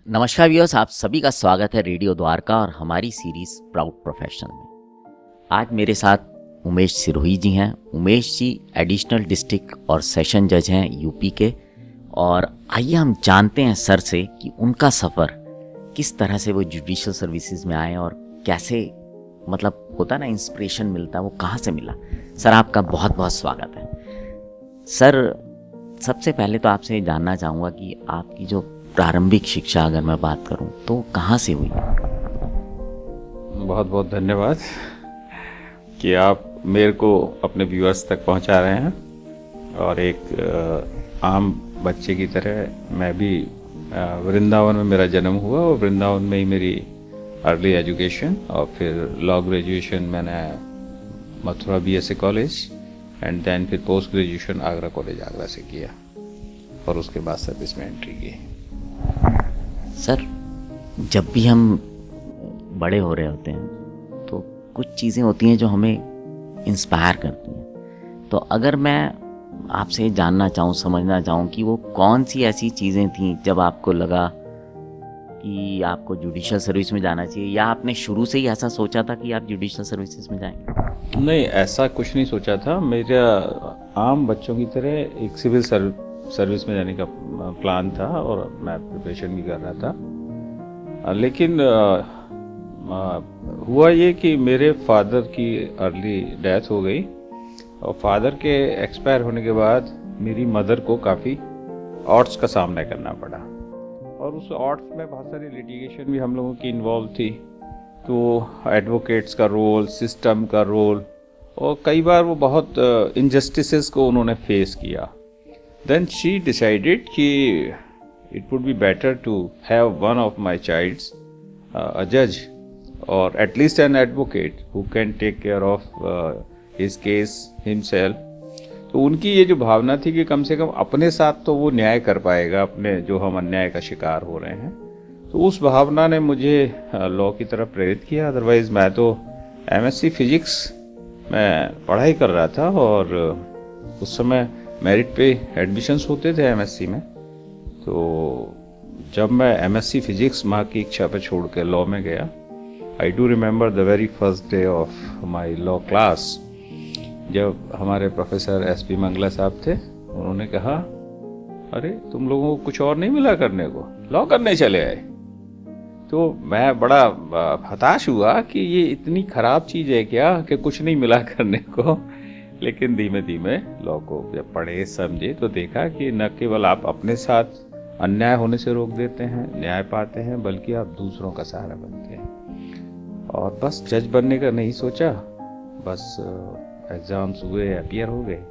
नमस्कार व्यूअर्स, आप सभी का स्वागत है रेडियो द्वारका और हमारी सीरीज प्राउड प्रोफेशन में। आज मेरे साथ उमेश सिरोही जी हैं। उमेश जी एडिशनल डिस्ट्रिक्ट और सेशन जज हैं यूपी के। और आइए हम जानते हैं सर से कि उनका सफ़र किस तरह से वो जुडिशल सर्विसेज में आए और कैसे मतलब होता ना इंस्पिरेशन मिलता, वो कहाँ से मिला। सर आपका बहुत बहुत स्वागत है। सर सबसे पहले तो आपसे जानना चाहूँगा कि आपकी जो प्रारंभिक शिक्षा अगर मैं बात करूं तो कहाँ से हुई? बहुत बहुत धन्यवाद कि आप मेरे को अपने व्यूअर्स तक पहुंचा रहे हैं। और एक आम बच्चे की तरह मैं भी वृंदावन में मेरा जन्म हुआ और वृंदावन में ही मेरी अर्ली एजुकेशन और फिर लॉ ग्रेजुएशन मैंने Mathura BSA college and then फिर post graduation Agra college Agra से किया और उसके बाद सर्विस में एंट्री की। सर जब भी हम बड़े हो रहे होते हैं तो कुछ चीज़ें होती हैं जो हमें इंस्पायर करती हैं। तो अगर मैं आपसे जानना चाहूँ, समझना चाहूँ कि वो कौन सी ऐसी चीज़ें थीं जब आपको लगा कि आपको जुडिशल सर्विस में जाना चाहिए, या आपने शुरू से ही ऐसा सोचा था कि आप जुडिशल सर्विसेज में जाएंगे? नहीं, ऐसा कुछ नहीं सोचा था। मेरा आम बच्चों की तरह एक सिविल सर्विस में जाने का प्लान था और मैं प्रिपरेशन भी कर रहा था। लेकिन हुआ ये कि मेरे फादर की अर्ली डेथ हो गई और फादर के एक्सपायर होने के बाद मेरी मदर को काफ़ी ऑड्स का सामना करना पड़ा और उस ऑड्स में बहुत सारी लिटिगेशन भी हम लोगों की इन्वॉल्व थी। तो एडवोकेट्स का रोल, सिस्टम का रोल, और कई बार वो बहुत इनजस्टिसेस को उन्होंने फेस किया। Then she decided कि it would be better to have one of my childs a judge or at least an advocate who can take care of his case himself. तो उनकी ये जो भावना थी कि कम से कम अपने साथ तो वो न्याय कर पाएगा अपने जो हम अन्याय का शिकार हो रहे हैं। तो उस भावना ने मुझे लॉ की तरफ प्रेरित किया। अदरवाइज मैं तो एमएससी फिजिक्स में पढ़ाई कर रहा था और उस समय मेरिट पे एडमिशन्स होते थे एमएससी में। तो जब मैं एमएससी फिजिक्स माँ की इच्छा पे छोड़ के लॉ में गया, I do remember the very first day of my law class, जब हमारे प्रोफेसर एसपी मंगला साहब थे। उन्होंने कहा, अरे तुम लोगों को कुछ और नहीं मिला करने को, लॉ करने चले आए। तो मैं बड़ा हताश हुआ कि ये इतनी खराब चीज़ है क्या कि कुछ नहीं मिला करने को। लेकिन धीमे धीमे लॉ को जब पढ़े समझे तो देखा कि न केवल आप अपने साथ अन्याय होने से रोक देते हैं, न्याय पाते हैं, बल्कि आप दूसरों का सहारा बनते हैं। और बस जज बनने का नहीं सोचा, बस एग्जाम्स हुए, अपीयर हो गए,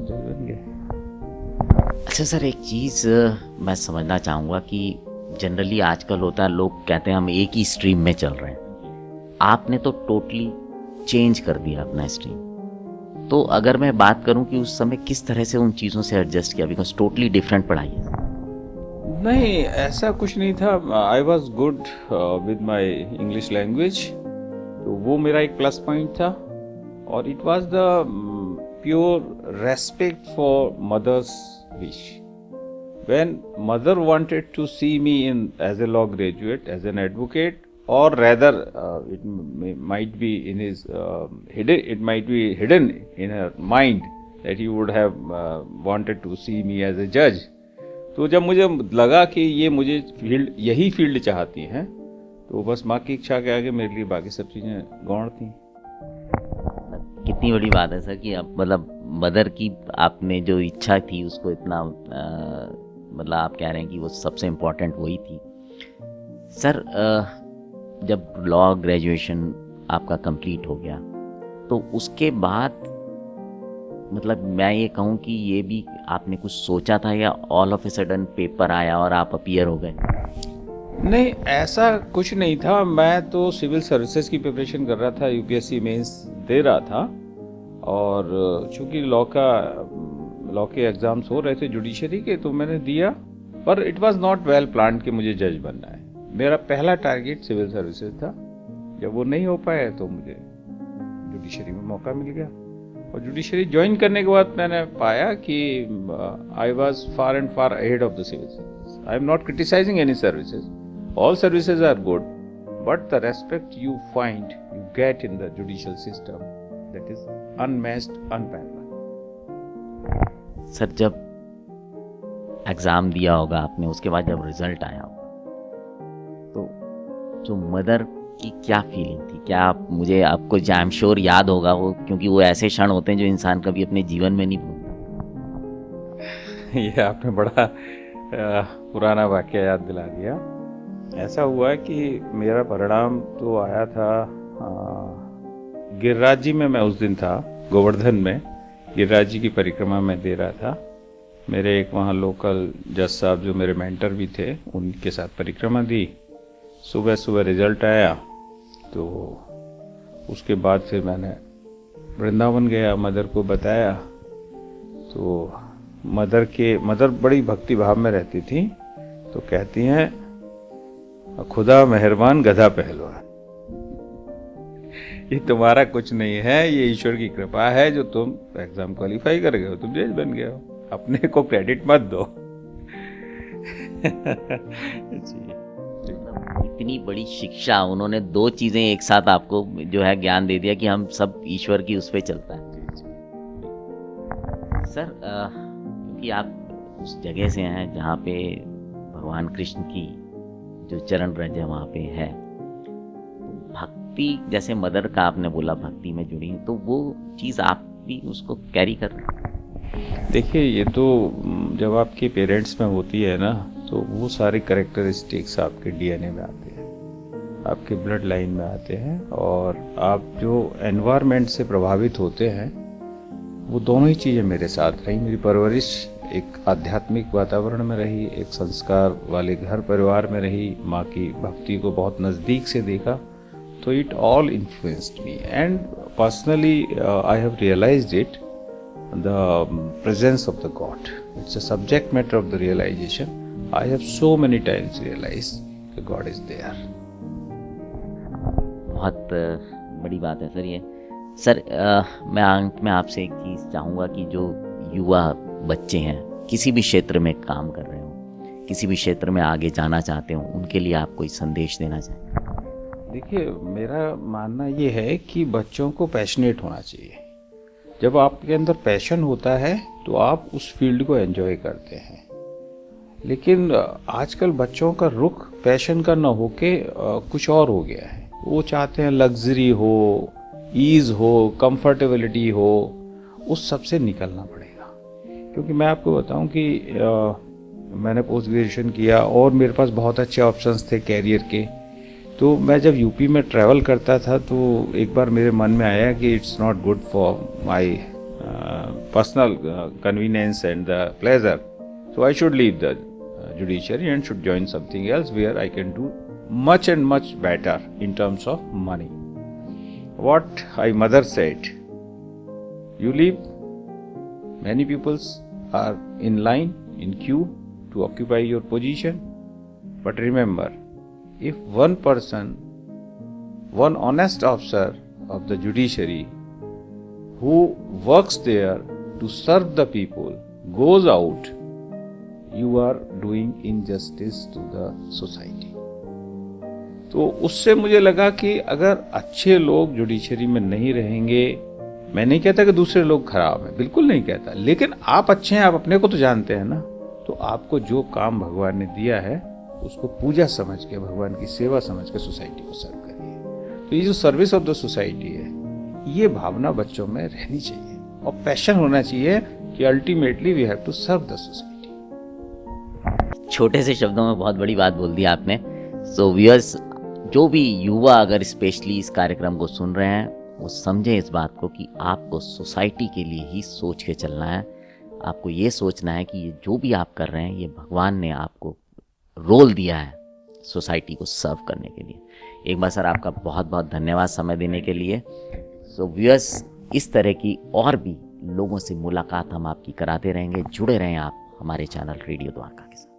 जज बन गए। अच्छा सर, एक चीज़ मैं समझना चाहूँगा कि जनरली आजकल होता है, लोग कहते हैं हम एक ही स्ट्रीम में चल रहे हैं। आपने तो टोटली चेंज कर दिया अपना स्ट्रीम। तो अगर मैं बात करूं कि उस समय किस तरह से उन चीज़ों से एडजस्ट किया, बिकॉज टोटली डिफरेंट पढ़ाई है। नहीं, ऐसा कुछ नहीं था। I was good with my English language, तो वो मेरा एक प्लस पॉइंट था। और it was the pure respect for mother's wish. When mother wanted to see me in as a law graduate, as an advocate, or rather it might be in his it might be hidden in her mind that he would have wanted to see me as a judge. तो जब मुझे लगा कि ये मुझे यही field चाहती हैं, तो बस माँ की इच्छा के आगे मेरे लिए बाकी सब चीज़ें गौण थी। कितनी बड़ी बात है सर कि आप मतलब मदर की आपने जो इच्छा थी उसको इतना मतलब आप कह रहे हैं कि वो सबसे इम्पोर्टेंट वही थी। सर जब लॉ ग्रेजुएशन आपका कंप्लीट हो गया तो उसके बाद मतलब मैं ये कहूँ कि ये भी आपने कुछ सोचा था या all of a sudden paper आया और आप अपीयर हो गए? नहीं, ऐसा कुछ नहीं था। मैं तो सिविल सर्विसेज की प्रिपरेशन कर रहा था, यूपीएससी मेंस दे रहा था। और चूंकि लॉ के एग्जाम्स हो रहे थे जुडिशरी के, तो मैंने दिया। पर it was not well planned कि मुझे जज बनना है। मेरा पहला टारगेट सिविल सर्विसेज था। जब वो नहीं हो पाया तो मुझे जुडिशरी में मौका मिल गया। और जुडिशरी ज्वाइन करने के बाद मैंने पाया कि I was far and far ahead of the civil service. I am not criticizing any services. All services are good, but the respect you find, you get in the judicial system, that is unmatched, unparalleled. Sir, जब exam दिया होगा आपने, उसके बाद जब result आया होगा, तो जो मदर की क्या फीलिंग थी? क्या आप मुझे आपको आई एम श्योर याद होगा वो, क्योंकि वो ऐसे क्षण होते हैं जो इंसान कभी अपने जीवन में नहीं भूलता। ये आपने बड़ा पुराना वाकया याद दिला दिया। ऐसा हुआ कि मेरा परिणाम तो आया था गिरिराज जी में, मैं उस दिन था गोवर्धन में, गिरिराज जी की परिक्रमा में दे रहा था। मेरे एक वहाँ लोकल जज साहब जो मेरे मेंटर भी थे, उनके साथ परिक्रमा दी। सुबह सुबह रिजल्ट आया, तो उसके बाद फिर मैंने वृंदावन गया, मदर को बताया। तो मदर बड़ी भक्ति भाव में रहती थी, तो कहती हैं खुदा मेहरबान गधा पहलवान, ये तुम्हारा कुछ नहीं है, ये ईश्वर की कृपा है जो तुम एग्जाम क्वालिफाई कर गए हो, तुम जज बन गए हो, अपने को क्रेडिट मत दो। इतनी बड़ी शिक्षा, उन्होंने दो चीज़ें एक साथ आपको जो है ज्ञान दे दिया कि हम सब ईश्वर की उस पे चलता है। सर, क्योंकि आप उस जगह से हैं जहाँ पे भगवान कृष्ण की जो चरण रज है वहाँ पे है, भक्ति, जैसे मदर का आपने बोला भक्ति में जुड़ी है, तो वो चीज़ आप भी उसको कैरी कर रहे हैं? देखिए, ये तो जब आपके पेरेंट्स में होती है ना, तो वो सारे कैरेक्टरिस्टिक्स आपके डीएनए में आते हैं, आपके ब्लड लाइन में आते हैं, और आप जो एनवायरनमेंट से प्रभावित होते हैं, वो दोनों ही चीज़ें मेरे साथ रही। मेरी परवरिश एक आध्यात्मिक वातावरण में रही, एक संस्कार वाले घर परिवार में रही, माँ की भक्ति को बहुत नज़दीक से देखा, तो it all influenced me. And personally I have realised it, the presence of the God. It's a subject matter of the realization. I have so many times realized that God is there. बहुत बड़ी बात है sir ये। Sir, मैं अंत में आपसे एक चीज़ चाहूँगा कि जो युवा बच्चे हैं, किसी भी क्षेत्र में काम कर रहे हो, किसी भी क्षेत्र में आगे जाना चाहते हो, उनके लिए आप कोई संदेश देना चाहें? देखिए, मेरा मानना ये है कि बच्चों को पैशनेट होना चाहिए। जब आपके अंदर पैशन होता है तो आप उस फील्ड को एंजॉय करते हैं। लेकिन आजकल बच्चों का रुख पैशन का न होके कुछ और हो गया है। वो चाहते हैं लग्जरी हो, ईज हो, कंफर्टेबिलिटी हो, उस सब से निकलना पड़ेगा। क्योंकि मैं आपको बताऊं कि मैंने पोस्ट ग्रेजुएशन किया और मेरे पास बहुत अच्छे ऑप्शंस थे कैरियर के। तो मैं जब यूपी में ट्रैवल करता था तो एक बार मेरे मन में आया कि it's not good for my personal convenience and the pleasure, so I should leave the judiciary and should join something else where I can do much and much better in terms of money. What my mother said, you leave, many peoples are in line, in queue to occupy your position, but remember, if one person, one honest officer of the judiciary who works there to serve the people goes out, you are doing injustice to the society. तो उससे मुझे लगा कि अगर अच्छे लोग judiciary में नहीं रहेंगे, मैं नहीं कहता कि दूसरे लोग खराब हैं, बिल्कुल नहीं कहता, लेकिन आप अच्छे हैं, आप अपने को तो जानते हैं ना, तो आपको जो काम भगवान ने दिया है उसको पूजा समझ के, भगवान की सेवा समझ के सोसाइटी को सर्व करिए। तो ये जो सर्विस ऑफ द सोसाइटी है, ये भावना बच्चों में रहनी चाहिए और पैशन होना चाहिए कि ultimately we have to serve the society. छोटे से शब्दों में बहुत बड़ी बात बोल दी आपने। सो व्यूअर्स, जो भी युवा अगर स्पेशली इस कार्यक्रम को सुन रहे हैं, वो समझें इस बात को कि आपको सोसाइटी के लिए ही सोच के चलना है। आपको ये सोचना है कि ये जो भी आप कर रहे हैं, ये भगवान ने आपको रोल दिया है सोसाइटी को सर्व करने के लिए। एक बार सर आपका बहुत बहुत धन्यवाद समय देने के लिए। सो व्यूअर्स, इस तरह की और भी लोगों से मुलाकात हम आपकी कराते रहेंगे। जुड़े रहें आप हमारे चैनल रेडियो द्वारका के साथ।